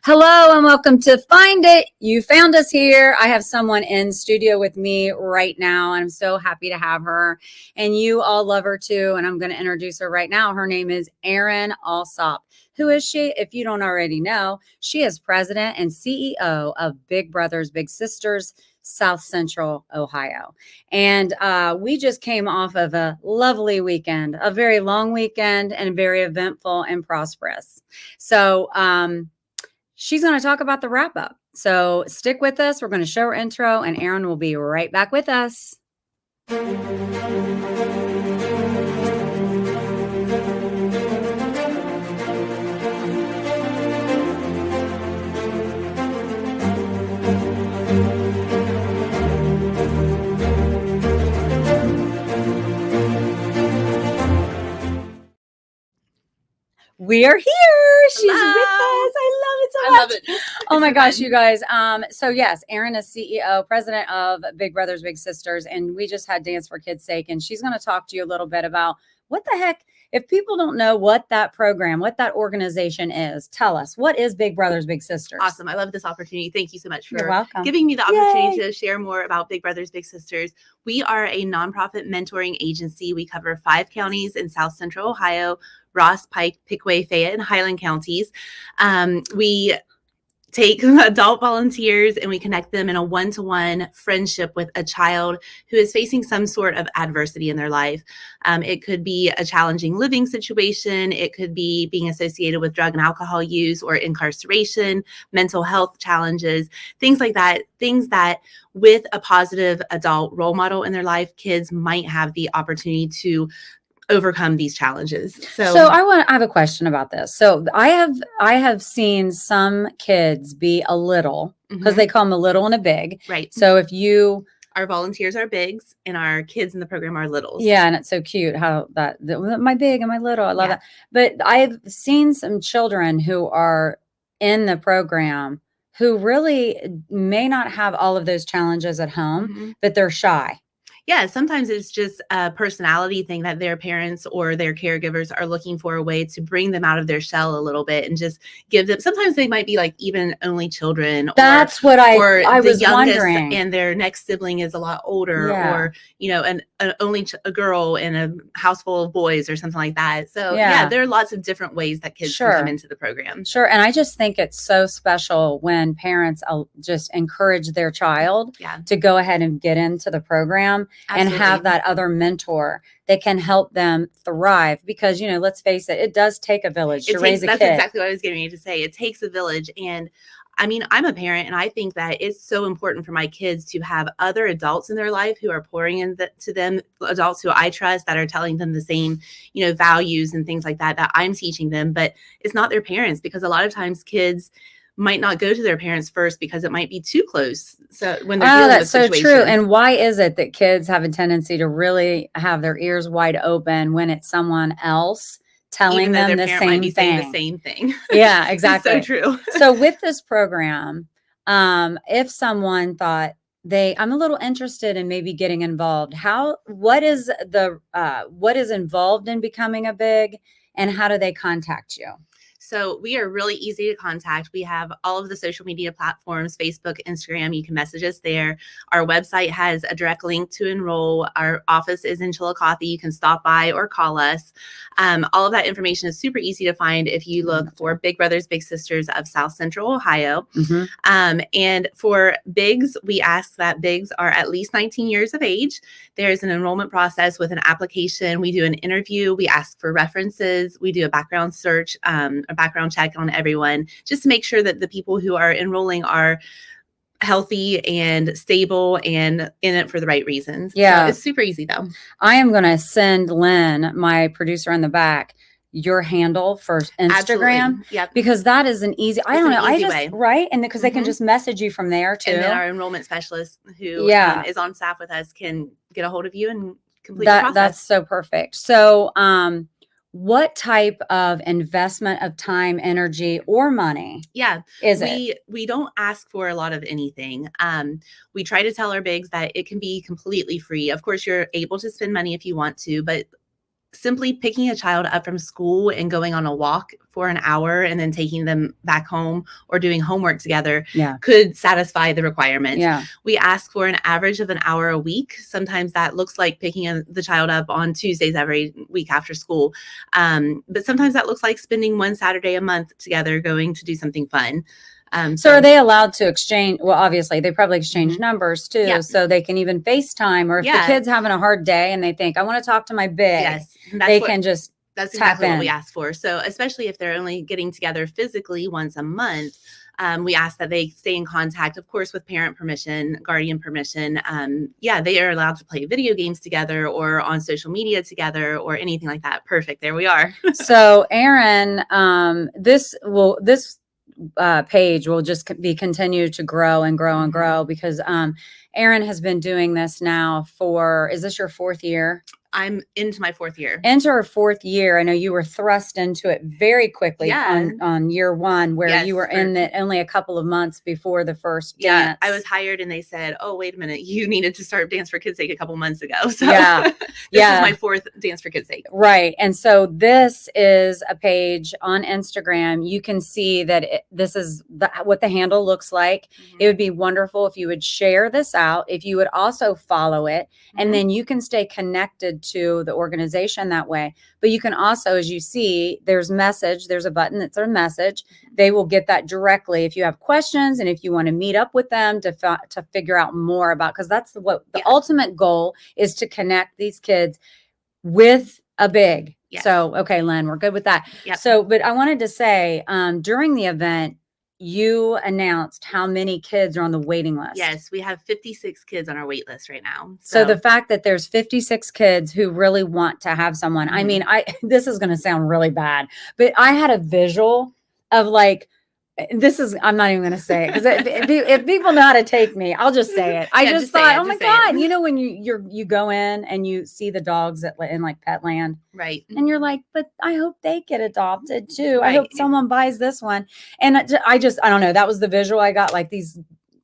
Hello and welcome to Find It. You found us here. I have someone in studio with me right now, and I'm so happy to have her. And you all love her too, and I'm going to introduce her right now. Her name is Erin Allsop. Who is she? If you don't already know, she is president and CEO of Big Brothers Big Sisters, South Central Ohio. And we just came off of a lovely weekend, a very long weekend and very eventful and prosperous. So she's going to talk about the wrap up. So stick with us. We're going to show her intro and Erin will be right back with us. We are here. She's with us. I love it so much. I love it. Oh my gosh, you guys. So yes, Erin is CEO, president of Big Brothers Big Sisters, and we just had Dance for Kids' Sake, and she's going to talk to you a little bit about what the heck, if people don't know what that program, what that organization is, tell us, what is Big Brothers Big Sisters? Awesome. I love this opportunity. Thank you so much You're for welcome. giving me the opportunity to share more about Big Brothers Big Sisters. We are a nonprofit mentoring agency. We cover 5 counties in South Central Ohio: Ross, Pike, Pickaway, Fayette, and Highland counties. We take adult volunteers and we connect them in a one-to-one friendship with a child who is facing some sort of adversity in their life. It could be a challenging living situation. It could be being associated with drug and alcohol use or incarceration, mental health challenges, things like that. Things that with a positive adult role model in their life, kids might have the opportunity to overcome these challenges. So I have a question about this. So I have seen some kids be a little, because they call them a little and a big. Right. So if you, our volunteers are bigs and our kids in the program are littles. Yeah. And it's so cute how that my big and my little, I love that. But I've seen some children who are in the program who really may not have all of those challenges at home, but they're shy. Yeah, sometimes it's just a personality thing that their parents or their caregivers are looking for a way to bring them out of their shell a little bit and just give them. Sometimes they might be like even only children. That's what I was wondering. And their next sibling is a lot older, or only a girl in a house full of boys or something like that. So there are lots of different ways that kids can come into the program. Sure, and I just think it's so special when parents just encourage their child to go ahead and get into the program. Absolutely. And have that other mentor that can help them thrive, because, let's face it, it does take a village to raise a kid. That's exactly what I was getting ready to say. It takes a village. And I mean, I'm a parent, and I think that it's so important for my kids to have other adults in their life who are pouring into them, adults who I trust, that are telling them the same, values and things like that I'm teaching them. But it's not their parents, because a lot of times kids might not go to their parents first because it might be too close. So when they're dealing with situations. That's so true. And why is it that kids have a tendency to really have their ears wide open when it's someone else telling them the same thing? Saying the same thing. Yeah, exactly. So true. So with this program, if someone thought I'm a little interested in maybe getting involved, what is involved in becoming a big, and how do they contact you? So we are really easy to contact. We have all of the social media platforms: Facebook, Instagram. You can message us there. Our website has a direct link to enroll. Our office is in Chillicothe. You can stop by or call us. All of that information is super easy to find if you look for Big Brothers Big Sisters of South Central Ohio. And for bigs, we ask that bigs are at least 19 years of age. There's an enrollment process with an application. We do an interview. We ask for references. We do a background search, a background check on everyone, just to make sure that the people who are enrolling are healthy and stable and in it for the right reasons. Yeah. So it's super easy though. I am going to send Lynn, my producer in the back, your handle for Instagram. Yep. Because that is an easy, way. Right. And because they can just message you from there too. And then our enrollment specialist who is on staff with us can get a hold of you and complete the process. That's so perfect. So, what type of investment of time, energy, or money is it? We don't ask for a lot of anything. We try to tell our bigs that it can be completely free. Of course, you're able to spend money if you want to, but simply picking a child up from school and going on a walk for an hour and then taking them back home or doing homework together could satisfy the requirement. We ask for an average of an hour a week. Sometimes that looks like picking the child up on Tuesdays every week after school. But sometimes that looks like spending one Saturday a month together going to do something fun. So are they allowed to exchange? Well, obviously they probably exchange numbers too. So they can even FaceTime, or if the kid's having a hard day and they think, I want to talk to my big, they can just that's exactly what we ask for. So especially if they're only getting together physically once a month, we ask that they stay in contact, of course, with parent permission, guardian permission. They are allowed to play video games together or on social media together or anything like that. Perfect. There we are. So Erin, this page will just be continue to grow and grow and grow, because Erin has been doing this now for, is this your 4th year? I'm into my 4th year. Into her 4th year. I know you were thrust into it very quickly on year 1, where you were in it only a couple of months before the first dance. I was hired and they said, oh, wait a minute, you needed to start Dance for Kids Sake a couple months ago. So this is my 4th Dance for Kids Sake. Right. And so this is a page on Instagram. You can see that this is what the handle looks like. It would be wonderful if you would share this out, if you would also follow it, and then you can stay connected to the organization that way. But you can also, as you see, there's a button that's a message. They will get that directly if you have questions and if you want to meet up with them to figure out more about, because that's what the ultimate goal is, to connect these kids with a big. So, okay, Len, we're good with that. So, but I wanted to say, during the event, you announced how many kids are on the waiting list. Yes, we have 56 kids on our wait list right now. So the fact that there's 56 kids who really want to have someone, I mean, this is going to sound really bad, but I had a visual of like, I'm not even going to say it, because if people know how to take me, I'll just say it. I just thought, oh my God, you know, when you go in and you see the dogs in like Petland, right? And you're like, but I hope they get adopted too. I hope someone buys this one. And I don't know. That was the visual I got, like these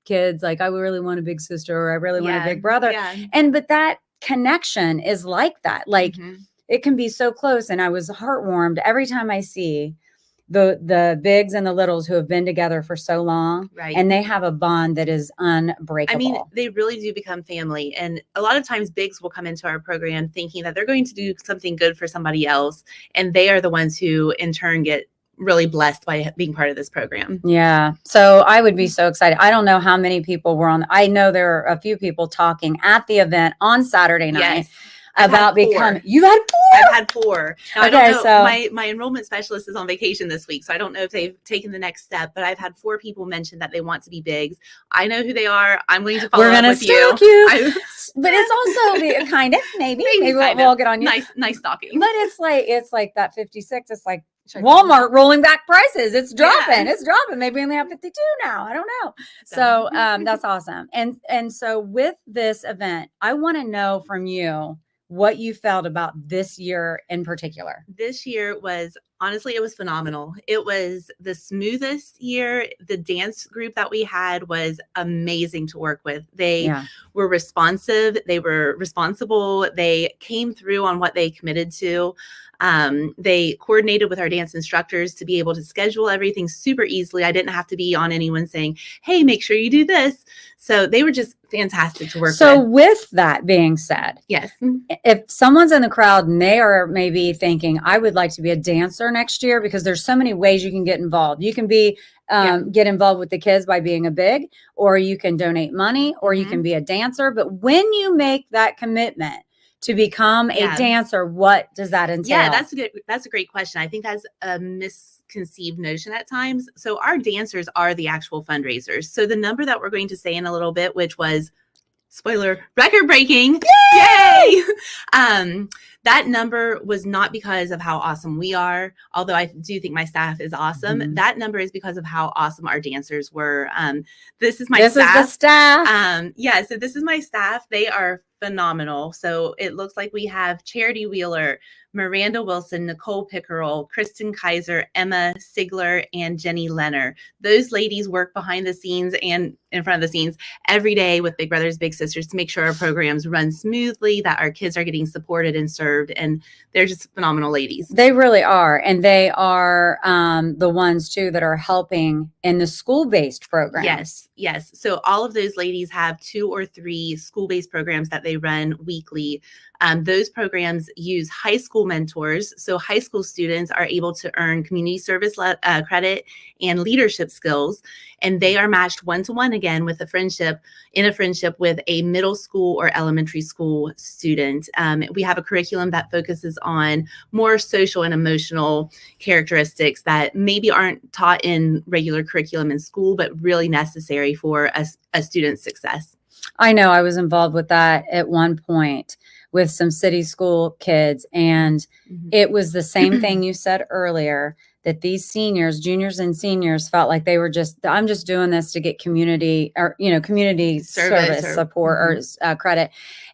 kids, like, I really want a big sister, or I really want a big brother. But that connection is like that. Like it can be so close. And I was heartwarmed every time I see the bigs and the littles who have been together for so long, and they have a bond that is unbreakable. I mean, they really do become family. And a lot of times bigs will come into our program thinking that they're going to do something good for somebody else, and they are the ones who in turn get really blessed by being part of this program. Yeah. So I would be so excited. I don't know how many people were on. I know there are a few people talking at the event on Saturday night. About becoming. You had 4? I've had 4. Now, I don't know. So my enrollment specialist is on vacation this week, so I don't know if they've taken the next step, but I've had 4 people mention that they want to be bigs. I know who they are. I'm going to follow up with you. But it's also the kind of maybe we'll get on you. Nice stalking. But it's like that 56. It's like Walmart rolling back prices. It's dropping. It's dropping. Maybe we only have 52 now. I don't know. So that's awesome. And so with this event, I want to know from you what you felt about this year in particular. This year was, honestly, it was phenomenal. It was the smoothest year. The dance group that we had was amazing to work with. They were responsive. They were responsible. They came through on what they committed to. They coordinated with our dance instructors to be able to schedule everything super easily. I didn't have to be on anyone saying, hey, make sure you do this. So they were just fantastic to work with. So with that being said, yes, if someone's in the crowd and they are maybe thinking, I would like to be a dancer next year, because there's so many ways you can get involved. You can be get involved with the kids by being a big, or you can donate money, or you can be a dancer. But when you make that commitment to become a dancer, what does that entail? Yeah, that's a great question. I think that's a misconceived notion at times. So our dancers are the actual fundraisers. So the number that we're going to say in a little bit, which was, spoiler, record breaking. Yay! That number was not because of how awesome we are, although I do think my staff is awesome. That number is because of how awesome our dancers were. This is my staff. This is the staff. So this is my staff. They are phenomenal. So it looks like we have Charity Wheeler, Miranda Wilson, Nicole Pickerel, Kristen Kaiser, Emma Sigler, and Jenny Lenner. Those ladies work behind the scenes and in front of the scenes every day with Big Brothers Big Sisters to make sure our programs run smoothly, that our kids are getting supported and served. And they're just phenomenal ladies. They really are. And they are the ones, too, that are helping in the school-based programs. Yes. So all of those ladies have 2 or 3 school-based programs that they run weekly. Those programs use high school mentors. So high school students are able to earn community service credit and leadership skills. And they are matched one-to-one again with a friendship with a middle school or elementary school student. We have a curriculum that focuses on more social and emotional characteristics that maybe aren't taught in regular curriculum in school, but really necessary for a student's success. I know I was involved with that at one point with some city school kids. And it was the same thing you said earlier, that these seniors, juniors and seniors felt like they were I'm just doing this to get community service support or credit.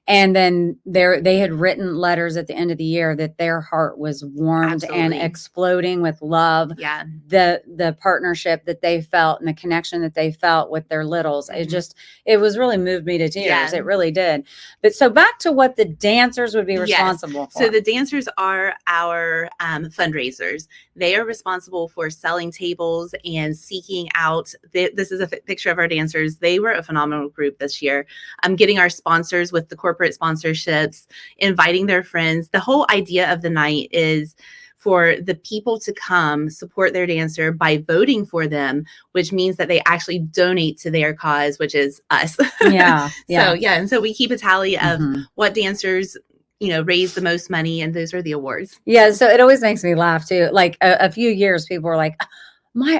And then they had written letters at the end of the year that their heart was warmed and exploding with love. Yeah. The partnership that they felt and the connection that they felt with their littles. It was really moved me to tears. Yeah. It really did. But so back to what the dancers would be responsible for. So the dancers are our fundraisers. They are responsible for selling tables and seeking out. This is a picture of our dancers. They were a phenomenal group this year. Getting our sponsors with the corporate sponsorships, inviting their friends. The whole idea of the night is for the people to come support their dancer by voting for them, which means that they actually donate to their cause, which is us. Yeah. And so we keep a tally of what dancers raise the most money, and those are the awards. Yeah. So it always makes me laugh too. Like a few years, people were like,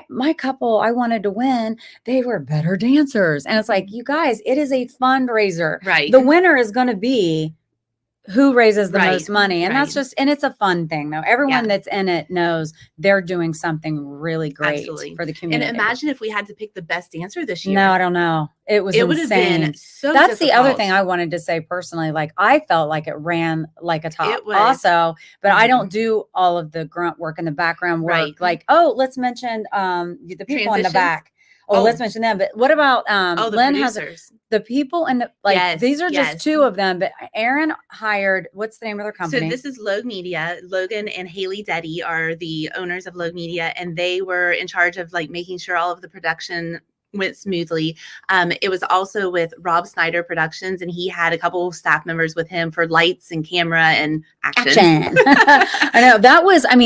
my couple I wanted to win, they were better dancers. And it's like, you guys, it is a fundraiser. Right. The winner is going to be who raises the most money. And that's and it's a fun thing though. Everyone that's in it knows they're doing something really great for the community. And imagine if we had to pick the best dancer this year. No, I don't know. It would have been so That's difficult. The other thing I wanted to say personally. Like I felt like it ran like a top also, but I don't do all of the grunt work and the background work. Right. Like, let's mention the people in the back. Let's mention them. But what about Lynn producers. Has the people in the these are just 2 of them, but Erin hired, what's the name of their company? So this is Logue Media. Logan and Haley Deddy are the owners of Logue Media, and they were in charge of making sure all of the production went smoothly. It was also with Rob Snyder Productions, and he had a couple of staff members with him for lights and camera and action. I know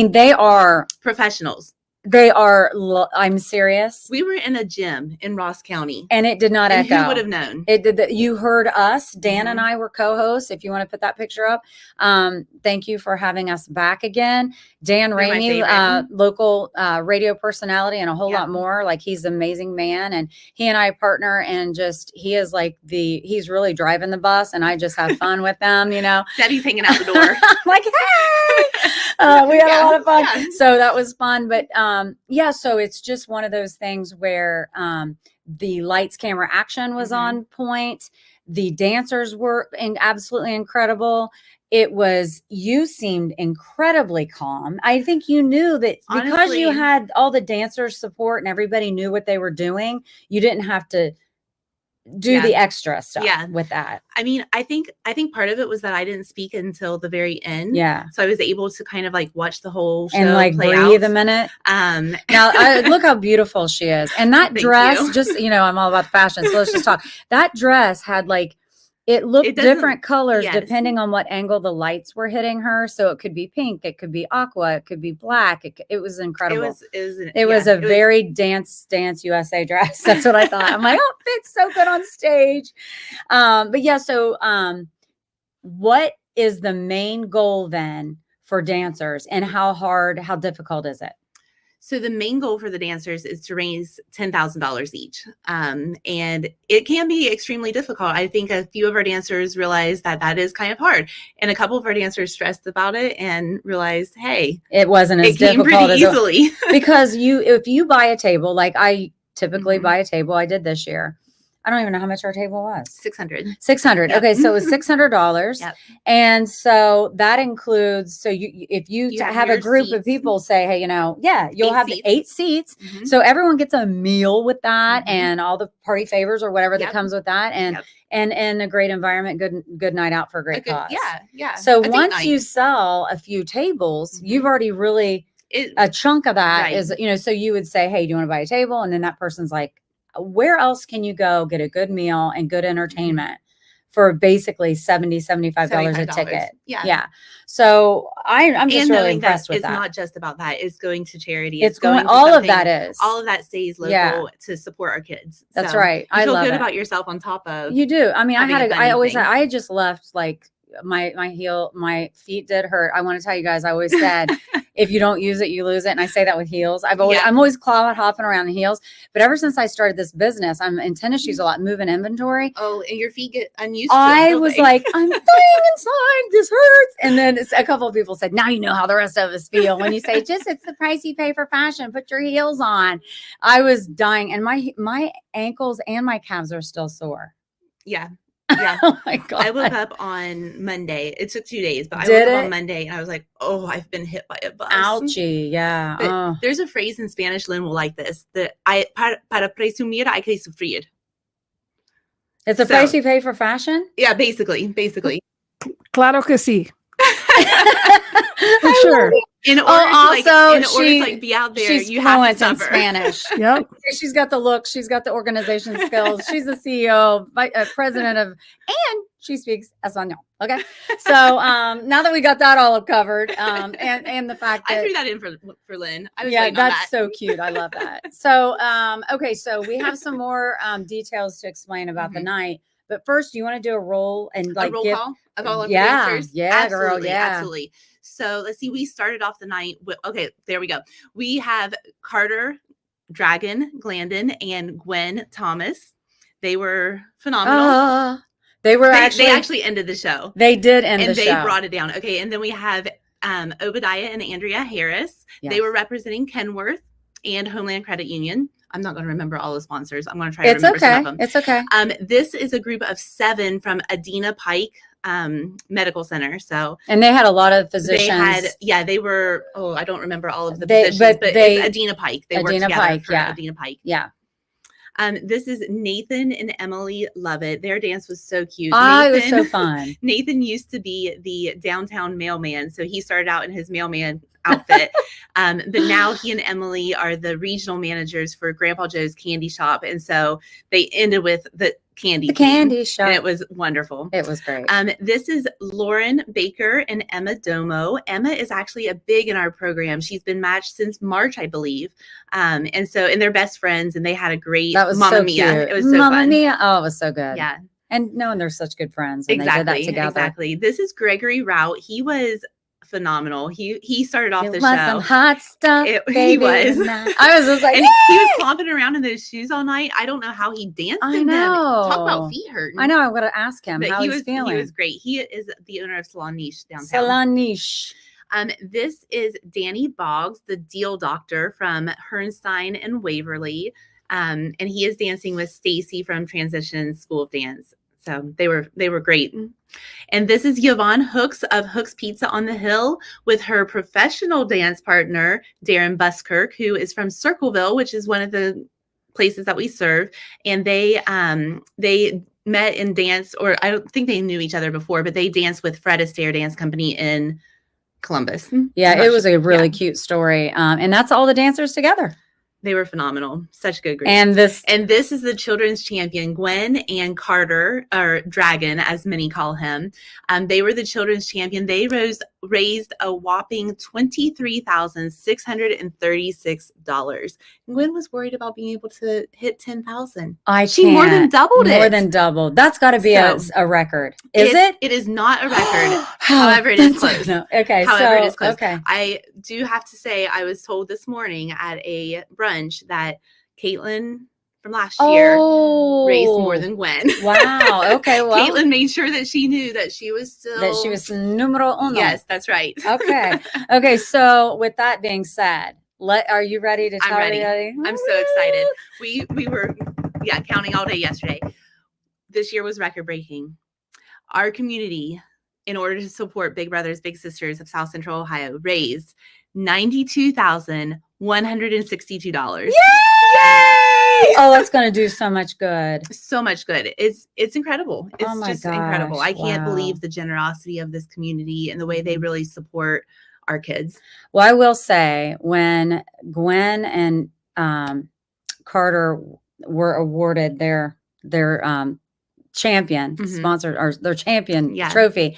they are professionals. They are, I'm serious. We were in a gym in Ross County. And it did not echo. Who would have known? It did. You heard us. Dan and I were co-hosts. If you want to put that picture up. Thank you for having us back again. Dan Ramey, local radio personality and a whole lot more. Like he's an amazing man. And he and I partner and he is he's really driving the bus and I just have fun with them, Debbie's hanging out the door. Like, hey, we had a lot of fun. Yeah. So that was fun. But so it's just one of those things where the lights, camera, action was on point. The dancers were absolutely incredible. You seemed incredibly calm. I think you knew that because you had all the dancers support and everybody knew what they were doing, you didn't have to do the extra stuff with that. I mean, I think part of it was that I didn't speak until the very end. Yeah. So I was able to kind of watch the whole show and play breathe out. A minute. Now look how beautiful she is. And that dress, I'm all about fashion. So let's just talk. That dress had it looked different colors depending on what angle the lights were hitting her. So it could be pink, it could be aqua, it could be black. It was incredible. It was a very Dance USA dress. That's what I thought. I'm like, it fits so good on stage. What is the main goal then for dancers, and how difficult is it? So the main goal for the dancers is to raise $10,000 each. And it can be extremely difficult. I think a few of our dancers realized that is kind of hard. And a couple of our dancers stressed about it and realized, hey, it wasn't as difficult pretty easily. Because if you buy a table, like I typically buy a table, I did this year. I don't even know how much our table was. $600. 600. Yep. Okay. So it was $600. Yep. And so that includes, so if you have a your group of seats. people say, hey, you'll 8 have seats. 8 seats. Mhm. So everyone gets a meal with that Mhm. and all the party favors or whatever that Yep. comes with that. And, Yep. and a great environment, good night out for a great cause. Yeah. So A date once night. you sell a few tables, Mhm. you've already really, It, a chunk of that Right. is, so you would say, hey, do you want to buy a table? And then that person's like, where else can you go get a good meal and good entertainment for basically $70, $75 a ticket? Yeah. So I'm just really impressed with it's that. not just about that. It's going to charity. It's going, to all of something- that is. all of that stays local to support our kids. That's So right. You feel love good it. about yourself on top of. You do. I mean, having a funny thing. I had just left, like my feet did hurt. I want to tell you guys, I always said, if you don't use it, you lose it. And I say that with heels. I'm always cloud hopping around in heels. But ever since I started this business, I'm in tennis shoes a lot, moving inventory. Oh, and your feet get unused. I was like, I'm dying inside. This hurts. And then a couple of people said, now you know how the rest of us feel when you say, it's the price you pay for fashion. Put your heels on. I was dying, and my ankles and my calves are still sore. Yeah. Oh my God. I woke up on Monday. It took 2 days, but I Did woke up it? on Monday and I was like, oh, I've been hit by a bus. Ouchie. Yeah. But there's a phrase in Spanish, Lynn will like this, that para presumir hay que sufrir. It's a price you pay for fashion? Yeah, basically. Claro que sí. For sure. In order to be out there, she's you have to fluent in suffer. Spanish. Yep. She's got the look. She's got the organization skills. She's the CEO, president of, and she speaks Espanol. Okay. So now that we got that all covered, and the fact that I threw that in for Lynn. I was that's that. so cute. I love that. So okay, so we have some more details to explain about the night. But first, you want to do a roll and a roll call of all of the dancers? Yeah, absolutely, girl, yeah. Absolutely. So let's see. We started off the night with, okay, there we go. We have Carter, Dragon, Glandon, and Gwen Thomas. They were phenomenal. They actually ended the show. They did end the show. And they brought it down. Okay. And then we have Obadiah and Andrea Harris. Yes. They were representing Kenworth and Homeland Credit Union. I'm not going to remember all the sponsors. I'm going to try to remember some of them. It's okay. This is a group of 7 from Adena Pike Medical Center. So, and they had a lot of physicians. They were, I don't remember all of the physicians, but it's Adena Pike. They worked together for Adena Pike. Yeah. This is Nathan and Emily Lovett. Their dance was so cute. It was so fun. Nathan used to be the downtown mailman. So he started out in his mailman outfit. But now he and Emily are the regional managers for Grandpa Joe's Candy Shop. And so they ended with the candy shop. And it was wonderful. It was great. This is Lauren Baker and Emma Domo. Emma is actually a big in our program. She's been matched since March, I believe. And they're best friends, and they had a great Mamma Mia. Cute. It was so Mamma fun. Mia. Oh, it was so good. Yeah. And knowing they're such good friends, and they did that together. Exactly. This is Gregory Rout. He was phenomenal. He started off the show. Some hot stuff. He was. I was just like, and he was clomping around in those shoes all night. I don't know how he danced. I know. Talk about feet hurting. I know. I'm going to ask him how he's feeling. He was great. He is the owner of Salon Niche downtown. Salon Niche. This is Danny Boggs, the deal doctor from Herrnstein and Waverly. And he is dancing with Stacy from Transition School of Dance. So they were great. And this is Yvonne Hooks of Hooks Pizza on the Hill with her professional dance partner, Darren Buskirk, who is from Circleville, which is one of the places that we serve. And they met and danced, or I don't think they knew each other before, but they danced with Fred Astaire Dance Company in Columbus. Yeah, it was a really cute story. And that's all the dancers together. They were phenomenal. Such a good group. And this is the children's champion, Gwen and Carter, or Dragon, as many call him. They were the children's champion. They raised a whopping $23,636. Gwen was worried about being able to hit 10,000. She more than doubled it. More than doubled. That's got to be a record. Is it? It is not a record. However, it is close. No. Okay. However, it is close. Okay. I do have to say, I was told this morning at a brunch that Caitlin from last year raised more than Gwen. Wow. Okay. Well, Caitlin made sure that she knew that she was numero uno. Yes, that's right. Okay. Okay. So with that being said, are you ready to tell I'm ready. everybody? I'm so excited. We were counting all day yesterday. this year was record breaking. Our community, in order to support Big Brothers Big Sisters of South Central Ohio, raised $92,162. Yay! Oh, that's going to do so much good. So much good. It's incredible. It's Oh my just incredible. gosh, I can't wow. believe the generosity of this community and the way they really support our kids. Well, I will say when Gwen and Carter were awarded their champion sponsor or their champion trophy,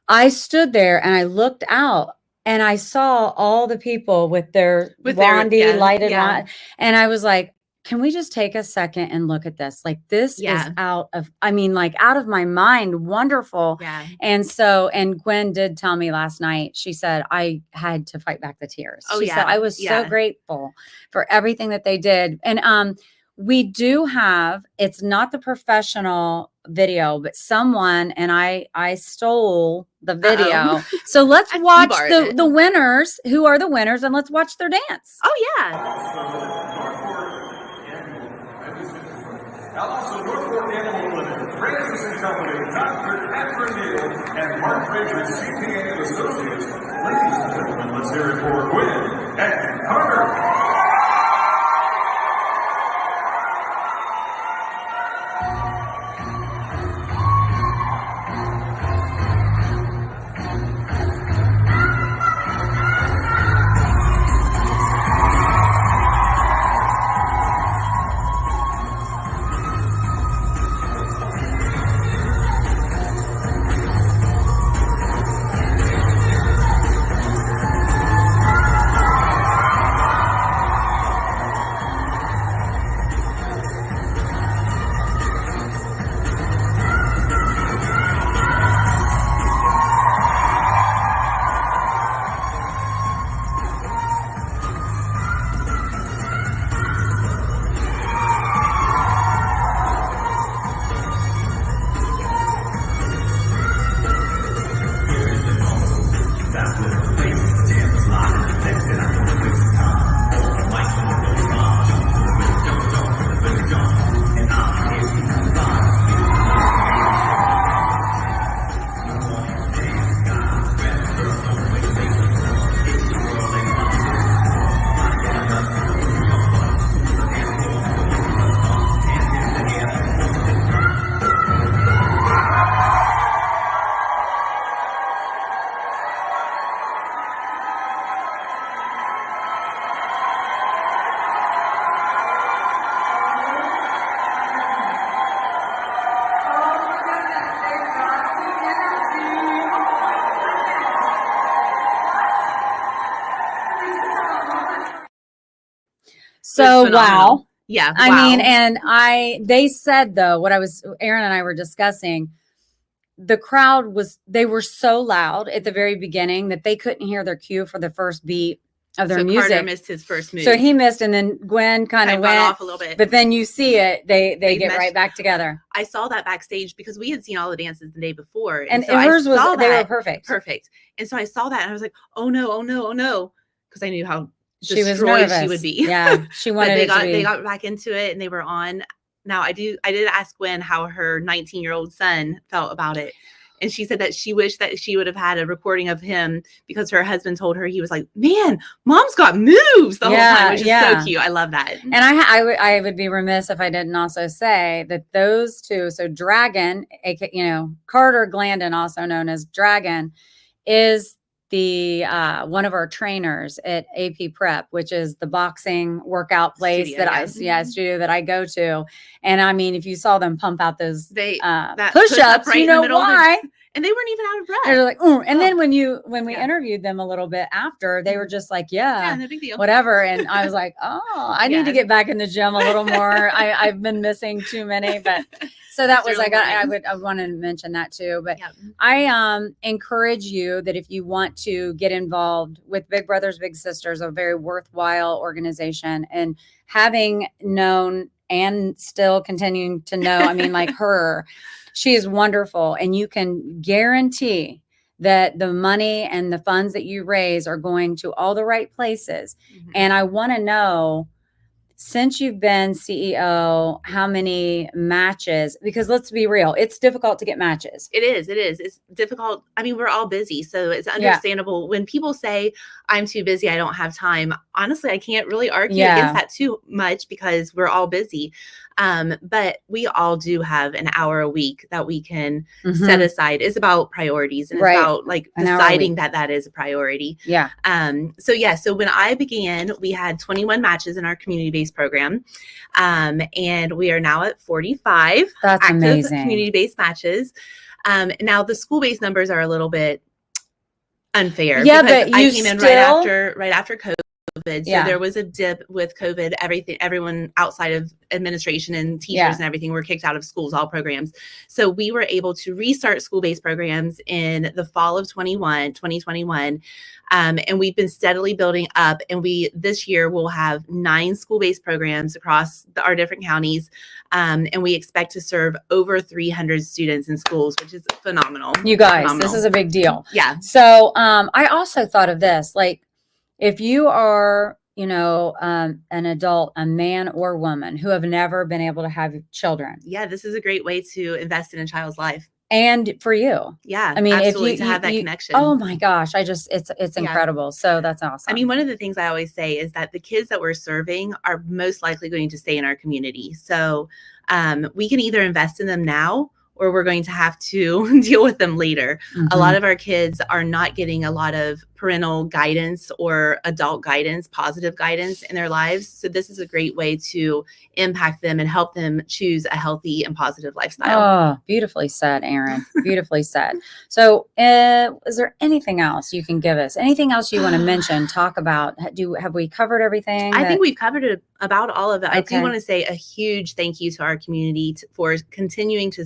I stood there and I looked out and I saw all the people with their Rondi lighted on, and I was like, can we just take a second and look at this? Like, this is out of my mind. Wonderful. Yeah. And Gwen did tell me last night, she said, I had to fight back the tears. She said, I was so grateful for everything that they did. And we do have, it's not the professional video, but someone, and I stole the video. So let's watch the winners, who are the winners, and let's watch their dance. Oh, yeah. Also, Northport Animal Clinic, Francis and Company, Dr. Catherine Neal, and Mark Fraser, CPA and Associates. Ladies and gentlemen, let's hear it for Gwen and Carter. So, wow. Yeah. I mean, and they said though, Erin and I were discussing, the crowd they were so loud at the very beginning that they couldn't hear their cue for the first beat of their music. Carter missed his first move. So he missed, and then Gwen kind of went off a little bit. But then you see it, they get right back together. I saw that backstage because we had seen all the dances the day before. And so hers they were perfect. Perfect. And so I saw that and I was like, oh no. Because I knew how she was nervous. She would be. Yeah. She wanted they got back into it and they were on. Now I did ask Gwen how her 19-year-old son felt about it. And she said that she wished that she would have had a recording of him because her husband told her, he was like, man, mom's got moves the whole time, which is so cute. I love that. And I would be remiss if I didn't also say that those two, so Dragon, Carter Glandon, also known as Dragon, is the one of our trainers at AP Prep, which is the boxing workout place studio that I go to. And I mean, if you saw them pump out those push-ups, right, you know why. And they weren't even out of breath. They're like, and then when we interviewed them a little bit after, they were just like, no big deal. Whatever. And I was like, I need to get back in the gym a little more. I've been missing too many, but so that was I wanted to mention that too. But I encourage you that if you want to get involved with Big Brothers Big Sisters, a very worthwhile organization, and having known and still continuing to know, I mean, like her, she is wonderful, and you can guarantee that the money and the funds that you raise are going to all the right places. Mm-hmm. And I want to know, since you've been CEO, how many matches? Because let's be real, it's difficult to get matches. It is. It's difficult. I mean, we're all busy, so it's understandable when people say, I'm too busy, I don't have time. Honestly, I can't really argue against that too much because we're all busy. But we all do have an hour a week that we can set aside. It's about priorities, and it's about like deciding that is a priority. Yeah. So when I began, we had 21 matches in our community-based program. And we are now at 45 That's active amazing. community-based matches. Now the school-based numbers are a little bit unfair. Yeah, because but I came in right after COVID. So there was a dip with COVID. Everyone outside of administration and teachers and everything were kicked out of schools, all programs. So we were able to restart school-based programs in the fall of 2021. And we've been steadily building up. And this year will have 9 school-based programs across our different counties. And we expect to serve over 300 students in schools, which is phenomenal. You guys, this is a big deal. Yeah. So I also thought of this, like, if you are, an adult, a man or woman who have never been able to have children. Yeah, this is a great way to invest in a child's life. And for you. Yeah. I mean, absolutely, if you to have that connection. Oh my gosh. it's incredible. So that's awesome. I mean, one of the things I always say is that the kids that we're serving are most likely going to stay in our community. So we can either invest in them now, or we're going to have to deal with them later. A lot of our kids are not getting a lot of parental guidance or adult guidance, positive guidance in their lives. So this is a great way to impact them and help them choose a healthy and positive lifestyle. Oh, beautifully said, Erin. Beautifully said. So is there anything else you can give us? Anything else you want to mention, talk about? Have we covered everything? I think we've covered about all of it. Okay. I do want to say a huge thank you to our community for continuing to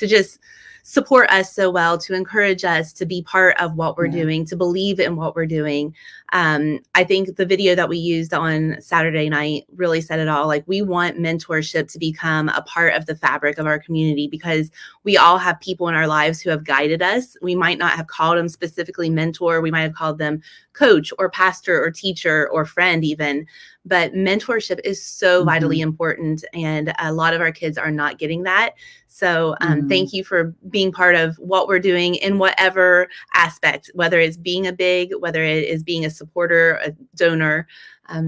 just support us so well, to encourage us to be part of what we're doing, to believe in what we're doing. I think the video that we used on Saturday night really said it all. Like, we want mentorship to become a part of the fabric of our community, because we all have people in our lives who have guided us. We might not have called them specifically mentor. We might have called them coach or pastor or teacher or friend even. But mentorship is so vitally important. And a lot of our kids are not getting that. So thank you for being part of what we're doing in whatever aspect, whether it's being a big, whether it is being a supporter, a donor.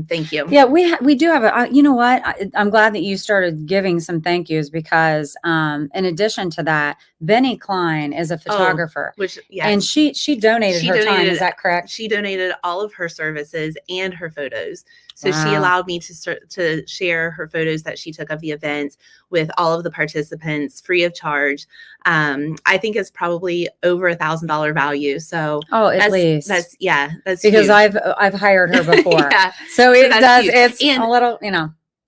Thank you. Yeah, we do have you know what? I'm glad that you started giving some thank yous, because in addition to that, Benny Klein is a photographer, and she donated her time. Is that correct? She donated all of her services and her photos. So she allowed me to share her photos that she took of the event with all of the participants free of charge. I think it's probably over $1,000 value. So at least that's because huge. I've hired her before. Yeah. So it does. Huge. It's and a little,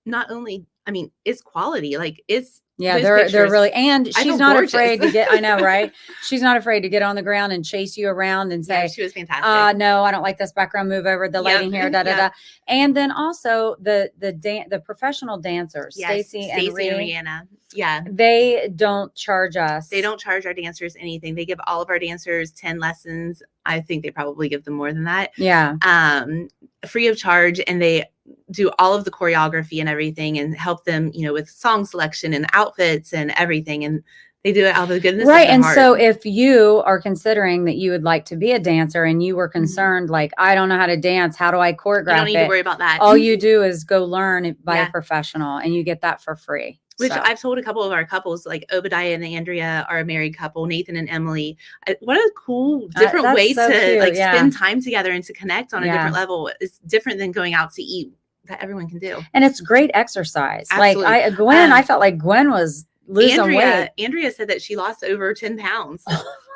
not only, I mean, it's quality. Like, it's, yeah, they're really, and she's not afraid to get, I know, right? She's not afraid to get on the ground and chase you around and say, she was fantastic. No, I don't like this background, move over, the lighting here, da, da, da. And then also the professional dancers, Stacy and Rihanna. Yeah. They don't charge us. They don't charge our dancers anything. They give all of our dancers 10 lessons. I think they probably give them more than that. Yeah. Free of charge. And they do all of the choreography and everything, and help them, with song selection and outfits and everything. And they do it out of the goodness of their and heart. So if you are considering that you would like to be a dancer and you were concerned, like, I don't know how to dance, how do I choreograph it? You don't need to worry about that. All you do is go learn by a professional, and you get that for free. Which I've told a couple of our couples, like Obadiah and Andrea are a married couple, Nathan and Emily. What a cool, different way to spend time together and to connect on a different level. It's different than going out to eat, that everyone can do. And it's great exercise. Absolutely. Like I felt like Gwen was losing weight. Andrea said that she lost over 10 pounds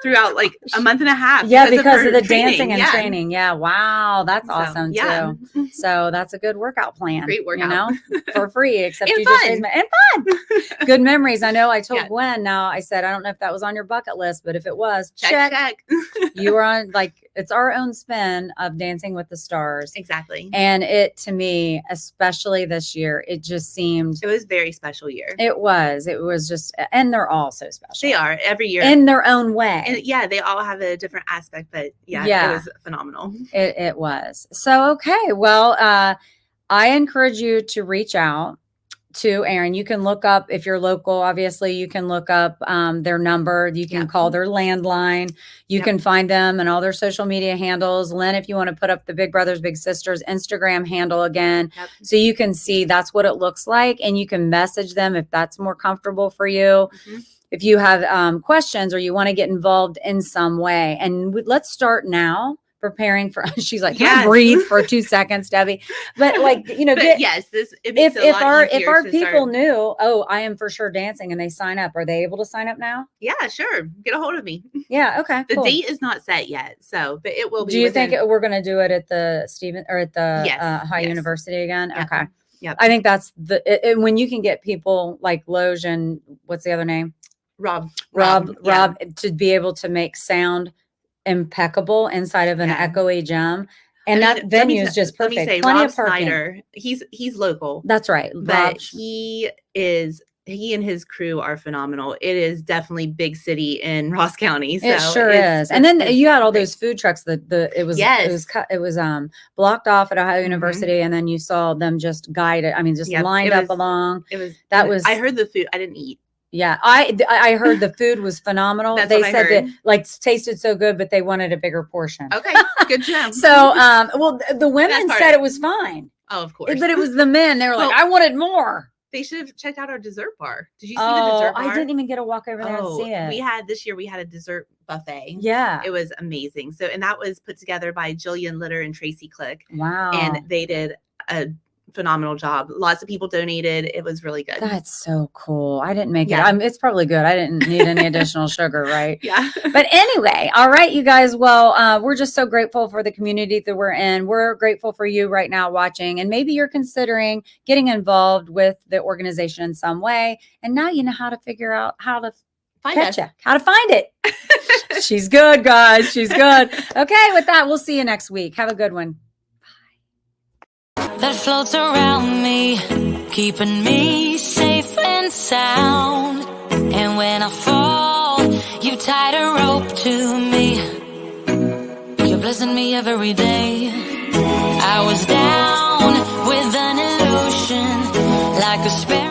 throughout like a month and a half. Because of the dancing and training. Yeah. Wow. That's awesome too. So that's a good workout plan. Great workout. For free, except and you fun. just and fun. Good memories. I know I told Gwen, now I said, I don't know if that was on your bucket list, but if it was, check. You were on, it's our own spin of Dancing with the Stars. Exactly. And it, to me, especially this year, it just seemed. It was a very special year. It was just, and they're all so special. They are every year. In their own way. And they all have a different aspect, but it was phenomenal. It was. So, okay. Well, I encourage you to reach out to Erin. You can look up, if you're local, obviously, you can look up their number. You can call their landline. You can find them and all their social media handles. Lynn, if you want to put up the Big Brothers Big Sisters Instagram handle again, so you can see that's what it looks like, and you can message them if that's more comfortable for you. If you have questions or you want to get involved in some way. And let's start now. Preparing for, she's like, can I breathe for 2 seconds, Debbie? But like, you know, if our people knew, oh, I am for sure dancing, and they sign up, are they able to sign up now? Yeah, sure. Get a hold of me. Yeah. Okay. The date is not set yet, so, but it will be. Do you think we're going to do it at the High University again? Yep. Okay. Yep. I think that's when you can get people like Loge and what's the other name? Rob, to be able to make sound impeccable inside of an echoey gym, and that venue is just perfect. Let me say, Plenty Rob of parking. Snyder, he's local. That's right, but he and his crew are phenomenal. It is definitely big city in Ross County. So it sure is. And then you had all those food trucks it was blocked off at Ohio University, and then you saw them just guided. I mean, just lined up along. I heard the food. I didn't eat. Yeah, I heard the food was phenomenal. They said that like tasted so good, but they wanted a bigger portion. Okay, good job. So, the women said it was fine. Oh, of course. But it was the men. They were like, I wanted more. They should have checked out our dessert bar. Did you see the dessert bar? I didn't even get to walk over there and see it. This year we had a dessert buffet. Yeah. It was amazing. So, and that was put together by Jillian Litter and Tracy Click. Wow. And they did a phenomenal job. Lots of people donated. It was really good. That's so cool. I didn't make it. It's probably good. I didn't need any additional sugar, right? Yeah. But anyway, all right, you guys. Well, we're just so grateful for the community that we're in. We're grateful for you right now watching, and maybe you're considering getting involved with the organization in some way. And now you know how to figure out how to find it. She's good, guys. She's good. Okay, with that, we'll see you next week. Have a good one. That floats around me, keeping me safe and sound. And when I fall, you tied a rope to me. You're blessing me every day. I was down with an illusion, like a spell.